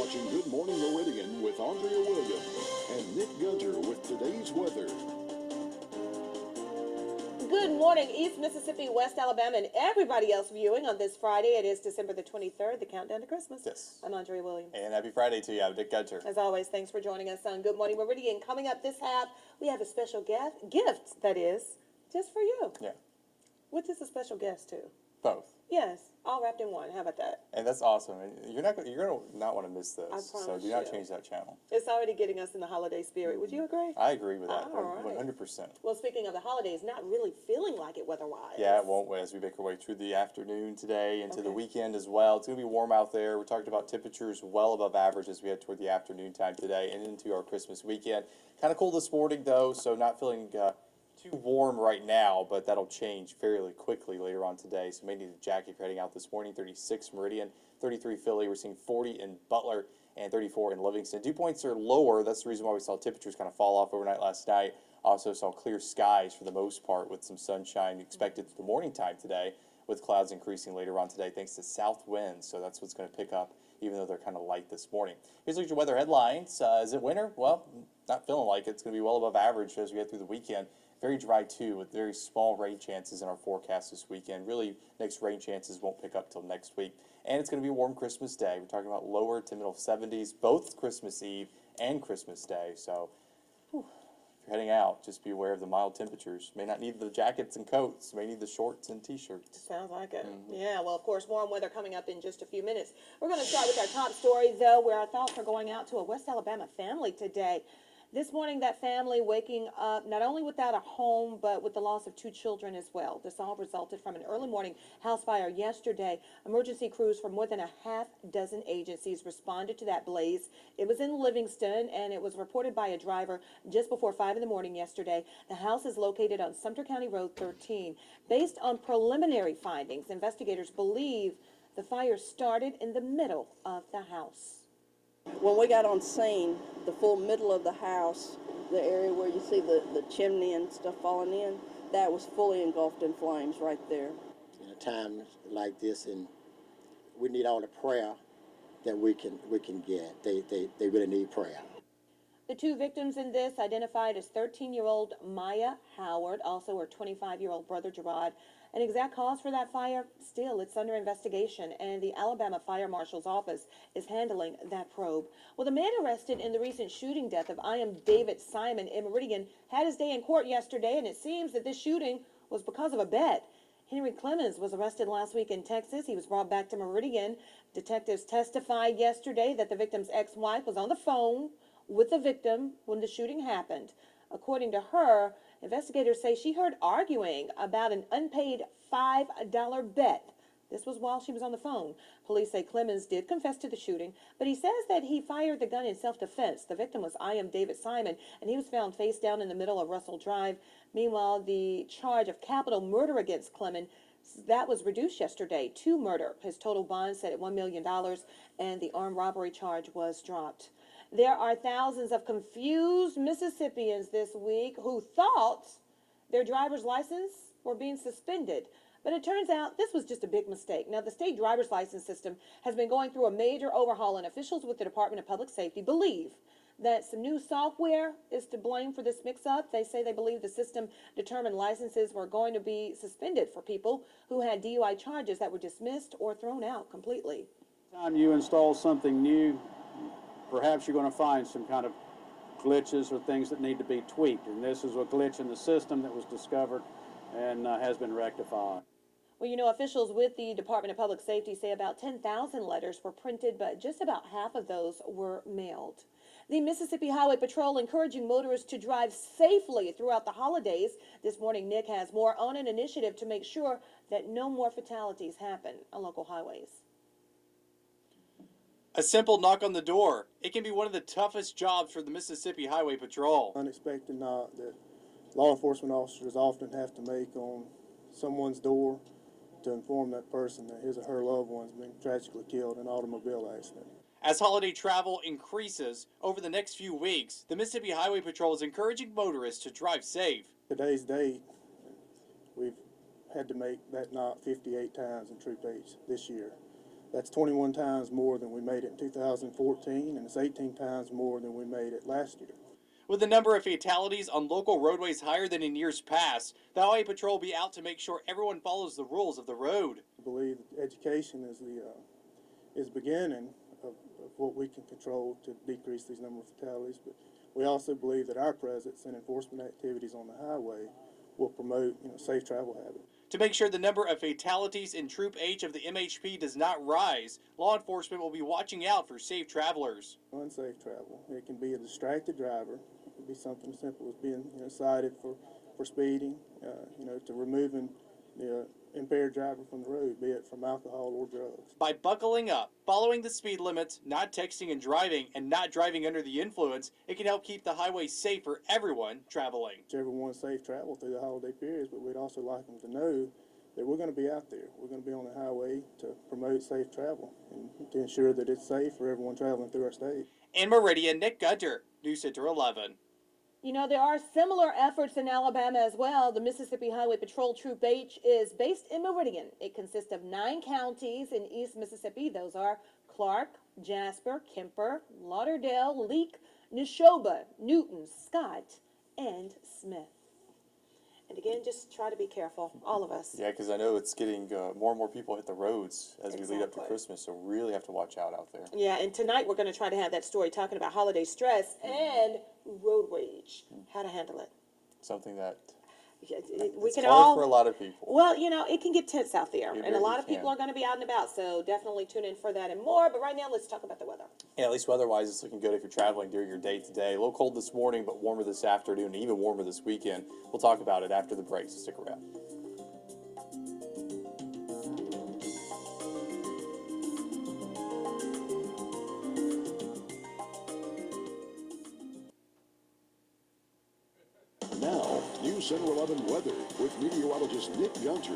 watching Good Morning Meridian with Andrea Williams and Nick Gunter with today's weather. Good morning, East Mississippi, West Alabama, and everybody else viewing on this Friday. It is December the 23rd, the countdown to Christmas. Yes. I'm Andrea Williams. And happy Friday to you. I'm Nick Gunter. As always, thanks for joining us on Good Morning Meridian. Coming up this half, we have a special gift, that is, just for you. Yeah. What is a special guest to? Both. Yes, all wrapped in one. How about that? And that's awesome. And you're gonna not want to miss this. I So promise do not you. change that channel. It's already getting us in the holiday spirit. Would you agree? I agree with that. All right. 100%. Well, speaking of the holidays, not really feeling like it weather-wise. Yeah, it won't as we make our way through the afternoon today into the Okay. weekend as well. It's going to be warm out there. We're talking about temperatures well above average as we head toward the afternoon time today and into our Christmas weekend. Kind of cool this morning, though, so not feeling too warm right now, but that'll change fairly quickly later on today. So may need a jacket if you're heading out this morning. 36 Meridian, 33 Philly. We're seeing 40 in Butler and 34 in Livingston. Dew points are lower. That's the reason why we saw temperatures kind of fall off overnight last night. Also saw clear skies for the most part with some sunshine expected through the morning time today, with clouds increasing later on today thanks to south winds. So that's what's going to pick up, even though they're kind of light this morning. Here's your weather headlines. Is it winter? Well, not feeling like it. It's going to be well above average as we get through the weekend. Very dry, too, with very small rain chances in our forecast this weekend. Really, next rain chances won't pick up till next week. And it's going to be a warm Christmas Day. We're talking about lower to middle 70s, both Christmas Eve and Christmas Day. So, if you're heading out, just be aware of the mild temperatures. May not need the jackets and coats. May need the shorts and T-shirts. Sounds like it. Yeah, well, of course, warm weather coming up in just a few minutes. We're going to start with our top story, though, where our thoughts are going out to a West Alabama family today. This morning, that family waking up not only without a home, but with the loss of 2 children as well. This all resulted from an early morning house fire yesterday. Emergency crews from more than a half dozen agencies responded to that blaze. It was in Livingston, and it was reported by a driver just before 5 in the morning yesterday. The house is located on Sumter County Road 13. Based on preliminary findings, investigators believe the fire started in the middle of the house. When we got on scene, the full middle of the house, the area where you see the chimney and stuff falling in, that was fully engulfed in flames right there. In a time like this, and we need all the prayer that we can get. They really need prayer. The 2 victims in this identified as 13-year-old Maya Howard, also her 25-year-old brother Gerard. An exact cause for that fire, still, it's under investigation, and the Alabama Fire Marshal's office is handling that probe. Well, the man arrested in the recent shooting death of David Simon in Meridian had his day in court yesterday, and it seems that this shooting was because of a bet. Henry Clemens was arrested last week in Texas. He was brought back to Meridian. Detectives testified yesterday that the victim's ex-wife was on the phone with the victim when the shooting happened. According to her, investigators say she heard arguing about an unpaid $5 bet. This was while she was on the phone. Police say Clemens did confess to the shooting, but he says that he fired the gun in self-defense. The victim was David Simon, and he was found face down in the middle of Russell Drive. Meanwhile, the charge of capital murder against Clemens, that was reduced yesterday to murder. His total bond set at $1 million, and the armed robbery charge was dropped. There are thousands of confused Mississippians this week who thought their driver's license were being suspended. But it turns out this was just a big mistake. Now, the state driver's license system has been going through a major overhaul, and officials with the Department of Public Safety believe that some new software is to blame for this mix-up. They say they believe the system determined licenses were going to be suspended for people who had DUI charges that were dismissed or thrown out completely. Time you install something new, perhaps you're going to find some kind of glitches or things that need to be tweaked. And this is a glitch in the system that was discovered and has been rectified. Well, you know, officials with the Department of Public Safety say about 10,000 letters were printed, but just about half of those were mailed. The Mississippi Highway Patrol encouraging motorists to drive safely throughout the holidays. This morning, Nick has more on an initiative to make sure that no more fatalities happen on local highways. A simple knock on the door. It can be one of the toughest jobs for the Mississippi Highway Patrol. Unexpected knock that law enforcement officers often have to make on someone's door to inform that person that his or her loved one's been tragically killed in an automobile accident. As holiday travel increases over the next few weeks, the Mississippi Highway Patrol is encouraging motorists to drive safe. Today's date, we've had to make that knock 58 times in Troop H this year. That's 21 times more than we made it in 2014, and it's 18 times more than we made it last year. With the number of fatalities on local roadways higher than in years past, the Highway Patrol will be out to make sure everyone follows the rules of the road. I believe education is the beginning of what we can control to decrease these number of fatalities, but we also believe that our presence and enforcement activities on the highway will promote safe travel habits. To make sure the number of fatalities in Troop H of the MHP does not rise, law enforcement will be watching out for safe travelers. Unsafe travel. It can be a distracted driver. It could be something as simple as being cited for speeding, to removing the impaired driver from the road, be it from alcohol or drugs. By buckling up, following the speed limits, not texting and not driving under the influence, it can help keep the highway safe for everyone traveling. Everyone's safe travel through the holiday periods, but we'd also like them to know that we're going to be out there. We're going to be on the highway to promote safe travel and to ensure that it's safe for everyone traveling through our state. In Meridian, Nick Gunter, News Center 11. There are similar efforts in Alabama as well. The Mississippi Highway Patrol Troop H is based in Meridian. It consists of 9 counties in East Mississippi. Those are Clark, Jasper, Kemper, Lauderdale, Leake, Neshoba, Newton, Scott, and Smith. And again, just try to be careful, all of us. Yeah, because I know it's getting more and more people hit the roads as we lead up to Exactly. Christmas, so really have to watch out there. Yeah, and tonight we're going to try to have that story talking about holiday stress and road rage, how to handle it. Something that We it's can hard all, for a lot of people. well, it can get tense out there, It and a lot of really people can. are going to be out and about, so definitely tune in for that and more. But right now, let's talk about the weather. Yeah, at least weather-wise, it's looking good if you're traveling during your day-to-day. A little cold this morning, but warmer this afternoon, and even warmer this weekend. We'll talk about it after the break, so stick around. Now, News Center 11 weather with meteorologist Nick Gunter.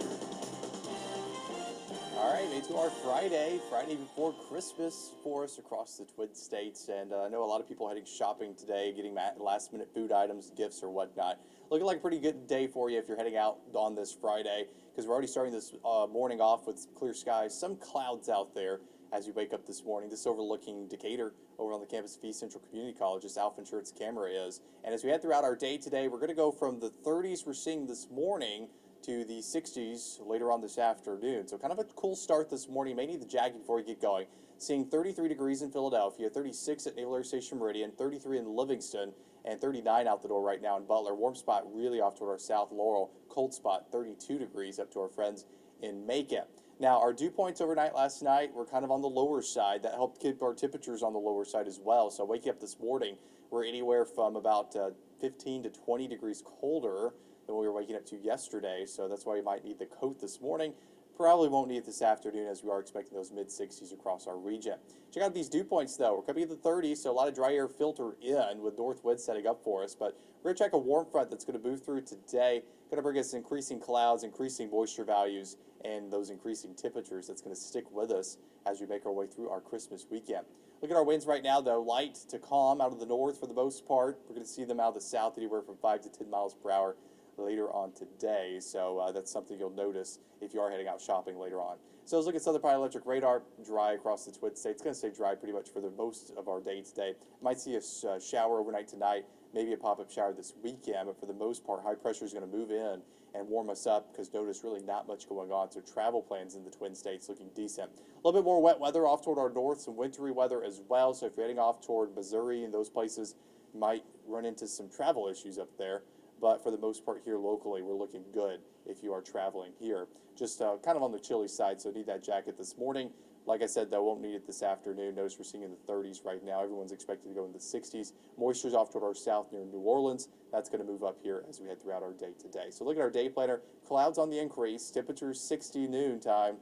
All right, into our Friday before Christmas for us across the Twin States. And I know a lot of people heading shopping today, getting last-minute food items, gifts, or whatnot. Looking like a pretty good day for you if you're heading out on this Friday, because we're already starting this morning off with clear skies, some clouds out there as you wake up this morning. This overlooking Decatur over on the campus of East Central Community College, just Alpha Insurance camera is. And as we head throughout our day today, we're going to go from the 30s we're seeing this morning to the 60s later on this afternoon. So kind of a cool start this morning. You may need the jacket before you get going. Seeing 33 degrees in Philadelphia, 36 at Naval Air Station Meridian, 33 in Livingston, and 39 out the door right now in Butler. Warm spot really off toward our South Laurel. Cold spot 32 degrees up to our friends in Macon. Now, our dew points overnight last night were kind of on the lower side. That helped keep our temperatures on the lower side as well. So waking up this morning, we're anywhere from about 15 to 20 degrees colder than we were waking up to yesterday. So that's why you might need the coat this morning. Probably won't need it this afternoon, as we are expecting those mid-60s across our region. Check out these dew points, though. We're coming in the 30s, so a lot of dry air filter in with north winds setting up for us. But we're going to check a warm front that's going to move through today. Going to bring us increasing clouds, increasing moisture values, and those increasing temperatures. That's going to stick with us as we make our way through our Christmas weekend. Look at our winds right now, though. Light to calm out of the north for the most part. We're going to see them out of the south anywhere from 5 to 10 miles per hour later on today, so that's something you'll notice if you are heading out shopping later on. So let's look at Southern Piezoelectric radar. Dry across the Twin States. It's going to stay dry pretty much for the most of our day today. Might see a shower overnight tonight, maybe a pop-up shower this weekend, but for the most part, high pressure is going to move in and warm us up because notice really not much going on. So travel plans in the Twin States looking decent. A little bit more wet weather off toward our north, some wintry weather as well. So if you're heading off toward Missouri and those places, you might run into some travel issues up there. But for the most part here locally, we're looking good if you are traveling here. Just kind of on the chilly side, so need that jacket this morning. Like I said, though, won't need it this afternoon. Notice we're seeing in the 30s right now. Everyone's expected to go in the 60s. Moisture's off toward our south near New Orleans. That's going to move up here as we head throughout our day today. So look at our day planner. Clouds on the increase. Temperatures 60 noon time,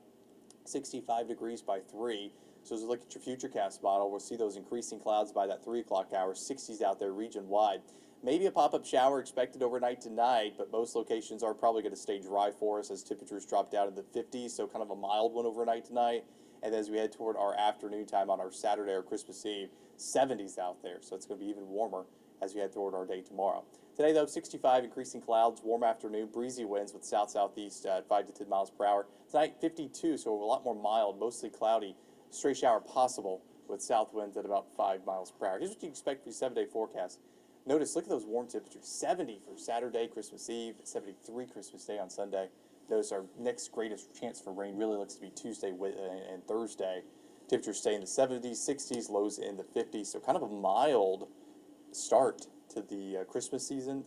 65 degrees by 3. So as we look at your Futurecast model, we'll see those increasing clouds by that 3 o'clock hour, 60s out there region-wide. Maybe a pop-up shower expected overnight tonight, but most locations are probably going to stay dry for us as temperatures drop down in the 50s, so kind of a mild one overnight tonight. And as we head toward our afternoon time on our Saturday or Christmas Eve, 70s out there, so it's going to be even warmer as we head toward our day tomorrow. Today, though, 65, increasing clouds, warm afternoon, breezy winds with south-southeast at 5 to 10 miles per hour. Tonight, 52, so a lot more mild, mostly cloudy stray shower possible with south winds at about 5 miles per hour. Here's what you expect for your 7-day forecast. Notice, look at those warm temperatures. 70 for Saturday, Christmas Eve, 73 Christmas Day on Sunday. Notice our next greatest chance for rain really looks to be Tuesday and Thursday. Temperatures stay in the 70s, 60s, lows in the 50s. So kind of a mild start to the Christmas season,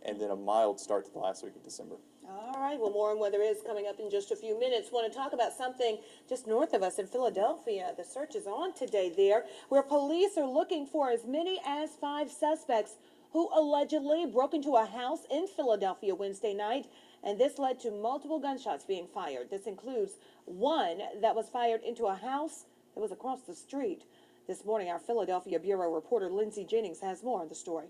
and then a mild start to the last week of December. All right, well, more on weather is coming up in just a few minutes. Want to talk about something just north of us in Philadelphia. The search is on today there, where police are looking for as many as 5 suspects who allegedly broke into a house in Philadelphia Wednesday night, and this led to multiple gunshots being fired. This includes one that was fired into a house that was across the street. This morning, our Philadelphia Bureau reporter Lindsay Jennings has more on the story.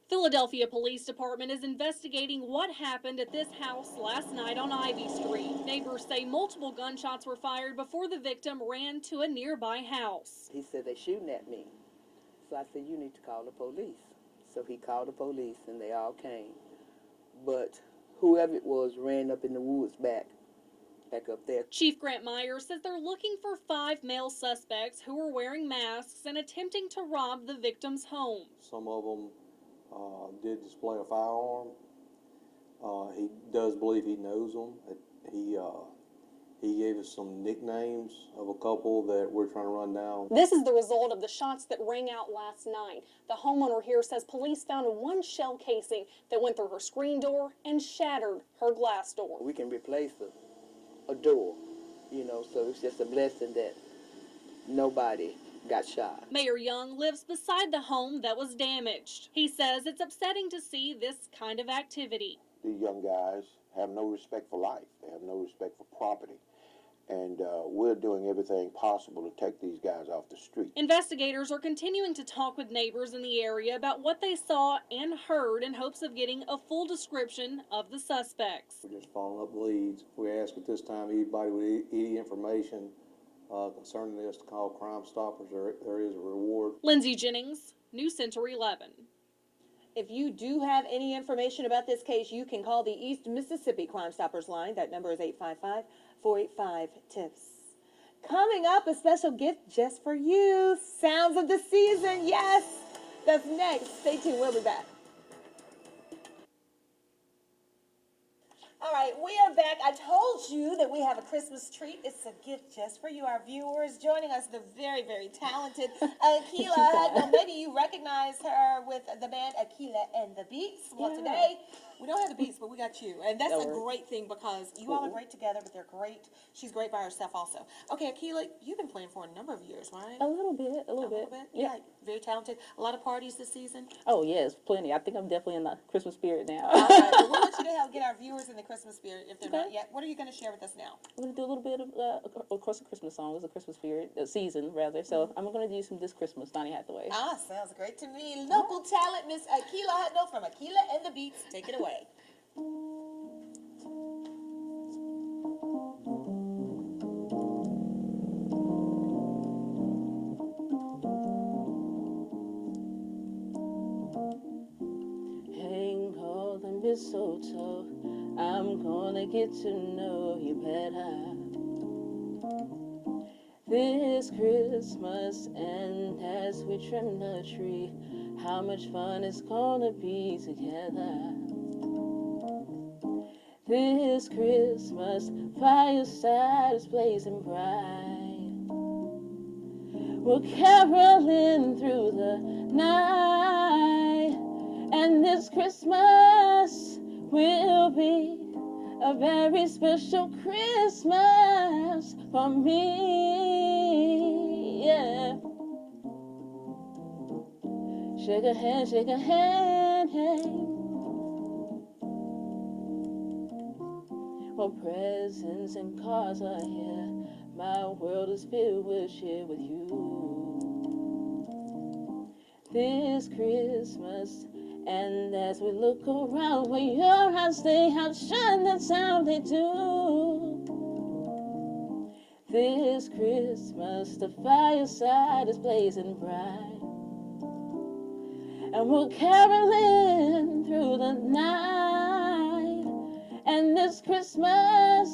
Philadelphia Police Department is investigating what happened at this house last night on Ivy Street. Neighbors say multiple gunshots were fired before the victim ran to a nearby house. He said, "They're shooting at me." So I said, "You need to call the police." So he called the police and they all came. But whoever it was ran up in the woods back up there. Chief Grant Myers says they're looking for 5 male suspects who were wearing masks and attempting to rob the victim's home. Some of them did display a firearm. He does believe he knows them. He gave us some nicknames of a couple that we're trying to run down. This is the result of the shots that rang out last night. The homeowner here says police found one shell casing that went through her screen door and shattered her glass door. We can replace a door, so it's just a blessing that nobody got shot. Mayor Young lives beside the home that was damaged. He says it's upsetting to see this kind of activity. These young guys have no respect for life. They have no respect for property. And we're doing everything possible to take these guys off the street. Investigators are continuing to talk with neighbors in the area about what they saw and heard in hopes of getting a full description of the suspects. We're just following up leads. We ask at this time anybody with any information concerning this to call Crime Stoppers. There is a reward. Lindsay Jennings, News Center 11. If you do have any information about this case, you can call the East Mississippi Crime Stoppers line. That number is 855-485-TIPS. Coming up, a special gift just for you. Sounds of the season. Yes, that's next. Stay tuned. We'll be back. All right, we are back. I told you that we have a Christmas treat. It's a gift just for you, our viewers. Joining us, the very, very talented Akila. Now, maybe you recognize her with the band Akila and the Beats. Well, today, we don't have the Beats, but we got you. And that's a great thing because you all are great together, but they're great. She's great by herself also. Okay, Akila, you've been playing for a number of years, right? A little bit. Yeah, very talented. A lot of parties this season? Oh, yes, plenty. I think I'm definitely in the Christmas spirit now. All right, well, we want you to help get our viewers in the Christmas spirit if they're not yet. What are you going to share with us now? I'm going to do a little bit of course, a Christmas song. It's a Christmas spirit, season, rather. So I'm going to do some This Christmas, Donny Hathaway. Ah, sounds great to me. Local talent, Miss Akila Hutno from Akila and the Beats. Take it away. Hang all the mistletoe, I'm gonna get to know you better this Christmas. And as we trim the tree, how much fun it's gonna be together this Christmas. Fireside is blazing bright, we're caroling through the night, and this Christmas will be a very special Christmas for me, yeah. Shake a hand, hey. Well, presents and cards are here, my world is filled with cheer with you this Christmas. And as we look around where your eyes they outshine, that's how they do this Christmas. The fireside is blazing bright, and we're caroling through the night, and this Christmas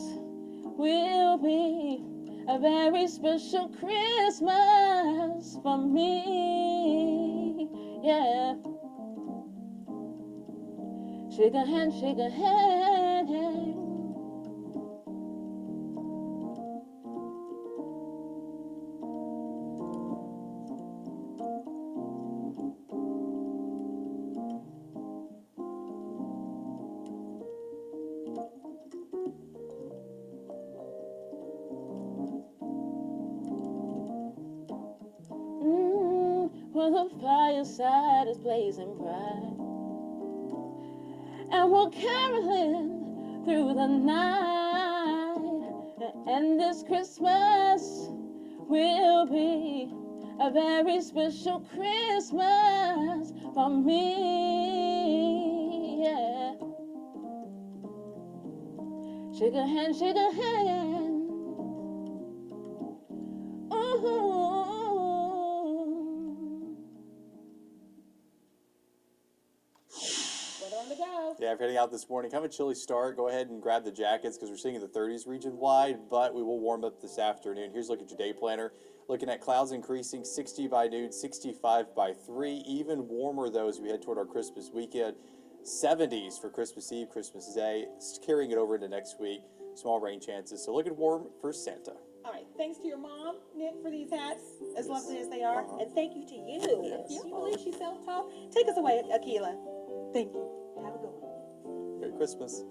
will be a very special Christmas for me. Yeah. Shake a hand, shake a hand. Where the fireside is blazing bright, and we're caroling through the night. And this Christmas will be a very special Christmas for me. Yeah. Shake a hand, shake a hand. Ooh. Yeah, if you're heading out this morning, kind of a chilly start. Go ahead and grab the jackets because we're seeing in the 30s region wide, but we will warm up this afternoon. Here's a look at your day planner. Looking at clouds increasing, 60 by noon, 65 by 3. Even warmer, though, as we head toward our Christmas weekend. 70s for Christmas Eve, Christmas Day, carrying it over into next week. Small rain chances, so looking warm for Santa. All right, thanks to your mom, Nick, for these hats, as lovely as they are. And thank you to you. Yes. Do you believe she's self-taught? Take us away, Akila. Thank you. Have a good one. Merry Christmas.